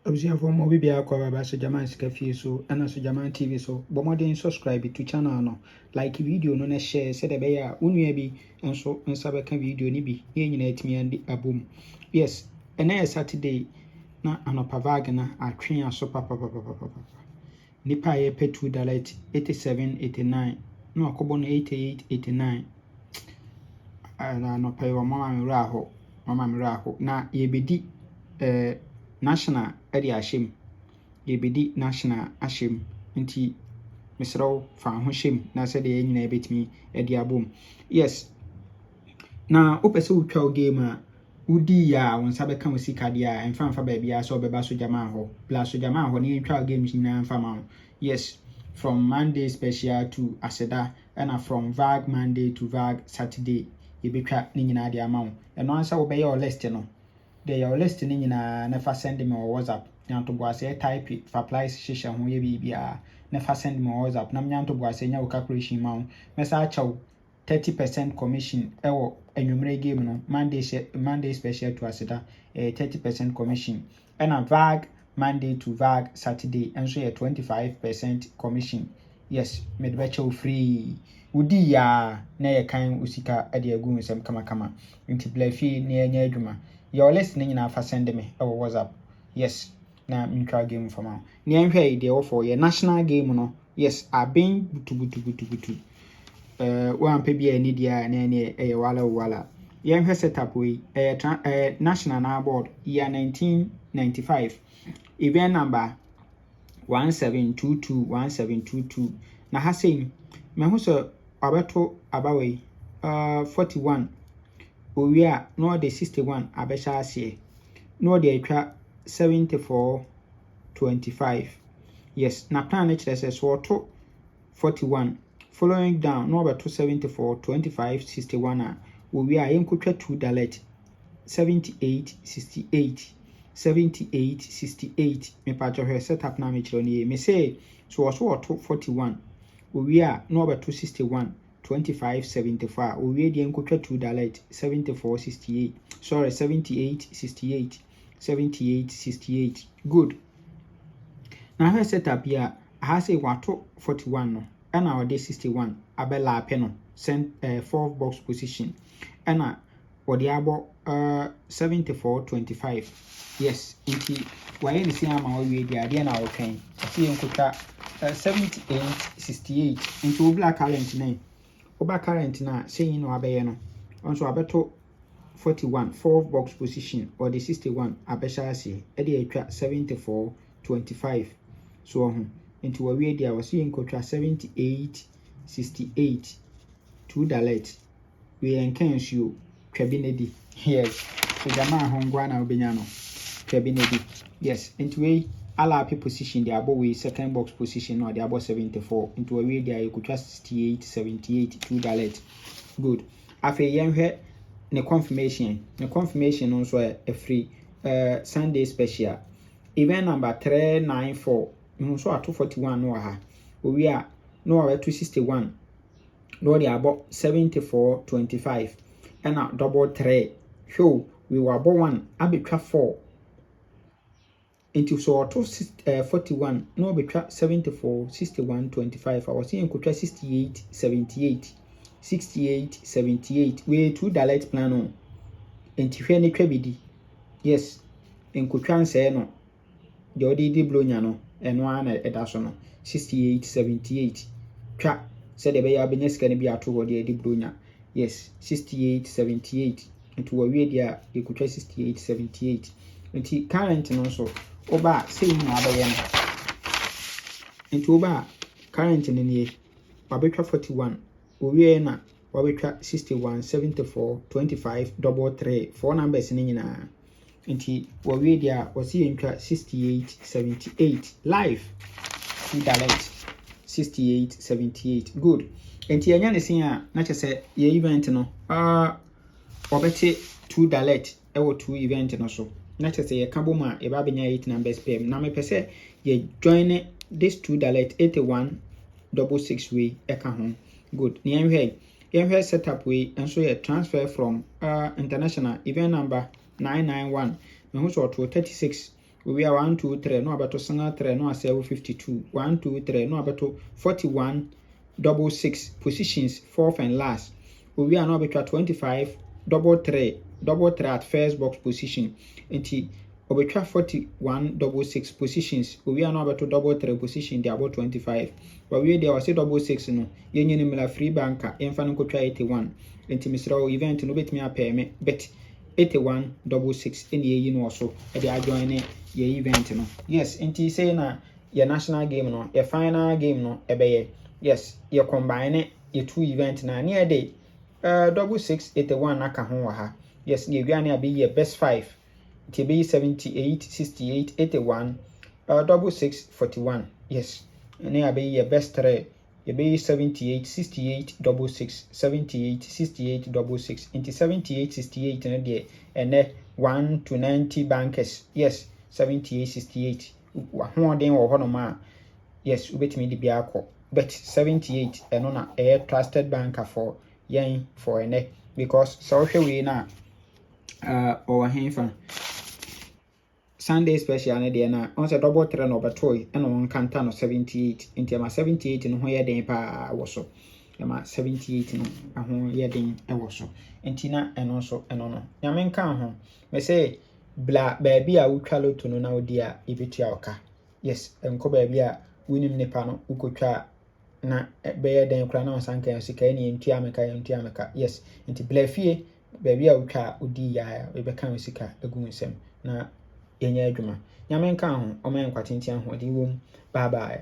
Observe mo bi bia kwa baba so Jaman sika fie so ana so Jaman TV so bomodin subscribe to channel no like video no na share se de be ya unua bi enso nsa be ka video ni bi ye nyina etimi andi abom. Yes, ena Saturday na anopa vag na atwe aso papa nipa ye pe $2 87.89 no akobo no 88.89 na anopa yo mama me raho na ye bedi national edi ashim ye bedi national ashim nti misraw fa ho shem na se de nyina betimi edi abom. Yes, na opese utwa game a udi ya wonsa beka musika dia emfa ba bia so beba so Jaman ho bla so Jaman ho ne twa games nyina emfa ma. Yes, from Monday special to Aseda and from VAG Monday to VAG Saturday ye betwa ni nyina dia ma. Eno ansa wo be your list no de your list ni nyina na fa send me on WhatsApp nyanto boase type fa price hihye ho ye bibia na fa send me on WhatsApp na nyanto boase nya wo calculation ma mesa achaw 30% commission ewo enwumre game no Monday special to Aseda 30% commission and VAG Monday to VAG Saturday enso 25% commission. Yes, medbecho free udi ya na ye kan usika ade agu nsem kama nti blafi na enya adwuma your list ni nyina fa send me ewo WhatsApp. Yes, na ntwa game for ma ni enhwe de wo for ye national game no. Yes, abin butu wampe bia ni dia na ne wala ye nhwe setup we national na board year 1995 event number 1722 na hasen me hu so abeto abawe 41 owia no de 61 abesha ase no de atwa 7425. Yes, na plan na kire se so to 41 following down no about 74 25 61 a owia yenkotwa $2 78 me pa jo setup na me kire ni me say so to 41 owia no about 61 25 74 owia de yenkotwa $2 78 good. Na her setup ya ha say wato 41 no and our day 61 abela apeno send 4 box position and or the abo 74-25. Yes, inti waye ni si ama we dia de na open see enkuta 78-68 into black current na oba current na say no abeye no onso abeto 41 4 box position or the 61 abesha ase e de atwa 74-25 so into we dia was see enkuta 78-68 $2 we encan you twabinedi. Yes, so Jaman hongwa na obenya no twabinedi. Yes, into we ala position the abo we second box position or the abo 74 into we dia ekutwa 68-78 $2. Good. Afi yenhwe ne confirmation also a free Sunday special event number 394 so at 241 no ha we are no at 261 no the about 74-25 and a double 3 show we were about 1 abetwa 4 into so 241 no betwa 74-61-25 I was seeing kutwa 68-78 we $2 plan on enti hwe ne twabedi. Yes, enkutwa nse no de odi di blonya no eno ana edaso no 68-78 twa se de be ya benyeska ne bi ato wo de di blonya. Yes, 68-78 into we dia ekutwa 68-78 enti current no so oba say no abaye no into oba current ne ne wabetwa 41 owie na wabetwa 61-74-25 double 3 4 numbers ni nyina enti wowie dia wasi entwa 68-78 live $2 68-78 good. Enti enya ne sin a na chese ye event no wabete $2 ewo 2 event no so na chese ye kabo ma e ba benya 8 numbers pm na me pese ye join this $2 8166 way eka ho good. Ni enhwe setup way enso ye transfer from international event number 991 me hu so to 36 we are 1 2 3 no abeto single 3 no ase 52 1 2 3 no abeto 41 double 6 positions fourth and last. We are no abeto 25 double 3 at first box position. Enti obetwa 41 double 6 positions. We are no abeto double 3 position dey about 25. But we dey was double 6 no yenye ni mila free banker emfa no kotwa 81. Enti misrawo event no betimi apɛ me bet 81 double 6 any ye no so e dey join ye event no. Yes, enti say na your national game no, your final game no ebeye. Yes, you combine your two event na near day double 6 81 aka ho wa ha. Yes, ye wiane abi your best 5. It be 78 68 81 double 6 41. Yes, and abi your best 3. You be 78 68 double 6 78 68 double 6 into 78 68 and there and 1 to 90 bankers. Yes, 78 68 one day or honoma. Yes, wait me the biako, but 78 and on a trusted banker for yen for a neck because social we na or him Sunday special na dey na on say double 3 no betoy and on kanta no 78 into ma 78 no ho ye den pa wo so ma 78 no ho ye den e wo so enti na eno so eno no nyame nka ho me say bla baabi a wotwa loto no na odi a ebetua oka. Yes, enko baabi a winim nipa no ukotwa na beye den kura na onsanka sika ni entua meka. Yes, enti bla fie baabi a wotwa odi ya ebeka sika egu nsem na yenye adwuma nyame nka ho o men kwatintia ho di wom. Bye bye.